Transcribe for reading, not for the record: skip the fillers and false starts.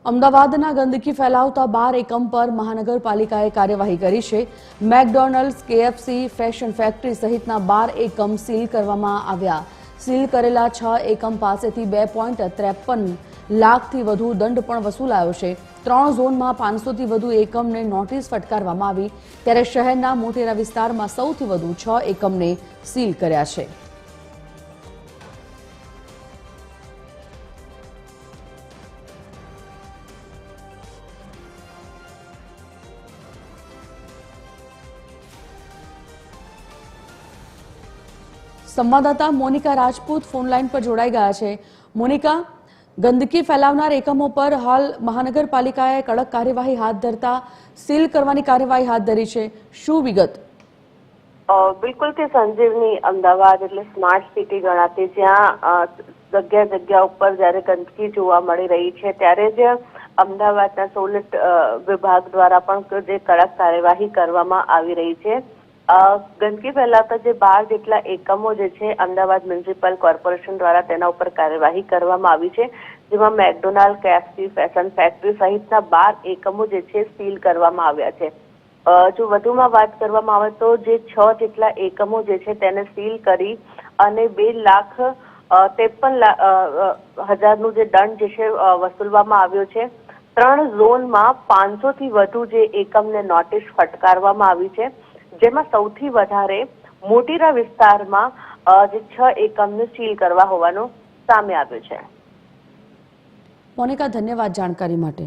અમદાવાદના ગંદકી ફેલાવતા 12 એકમ પર મહાનગરપાલિકાએ કાર્યવાહી કરી છે। મેકડોનલ્ડ્સ, કેએફસી, ફેશન ફેક્ટરી સહિતના 12 એકમ સીલ કરવામાં આવ્યા। સીલ કરેલા 6 એકમ પાસેથી 2.53 લાખથી વધુ દંડ પણ વસૂલાયો છે। 3 ઝોનમાં 500થી વધુ એકમને નોટિસ ફટકારવામાં આવી, ત્યારે શહેરના મોટેરા વિસ્તારમાં સૌથી વધુ 6 એકમને સીલ કર્યા છે। संवाददाता मोनिका राजपूत फोनलाइन पर जोड़ाई गया है। मोनिका, गंदकी फैलावनार एकमों पर हाल महानगरपालिकाए कड़क कार्यवाही हाथ धरता सील करवानी कार्यवाही हाथ धरी है, शुं विगत? बिल्कुल के संजीवनी अमदावाद एटले स्मार्ट सिटी गणाती, ज्यां जग्या जग्या पर जયારે गंदकी જોવા મળી રહી છે ત્યારે જ અમદાવાદના સોલિડ વિભાગ દ્વારા પણ જે કડક કાર્યવાહી કરવામાં આવી રહી છે। ગંદકી ફેલાવતા જે 12 જેટલા એકમો જે છે અમદાવાદ મ્યુનિસિપલ કોર્પોરેશન દ્વારા તેના ઉપર કાર્યવાહી કરવામાં આવી છે, જેમાં મેકડોનાલ્ડ, કેએફસી, ફેશન ફેક્ટરી સહિતના 12 એકમો જે છે સીલ કરવામાં આવ્યા છે। જો વધુમાં વાત કરવામાં આવે તો જે 6 જેટલા એકમો જે છે તેને સીલ કરી અને 2,53,000નું જે દંડ જે છે વસૂલવામાં આવ્યો છે। 3 ઝોનમાં 500 થી વધુ જે એકમને નોટિસ ફટકારવામાં આવી છે, જેમાં સૌથી વધારે મોટેરા વિસ્તારમાં જે 6 એકમને સીલ કરવા હોવાનું સામે આવ્યું છે। મોનિકા, ધન્યવાદ જાણકારી માટે।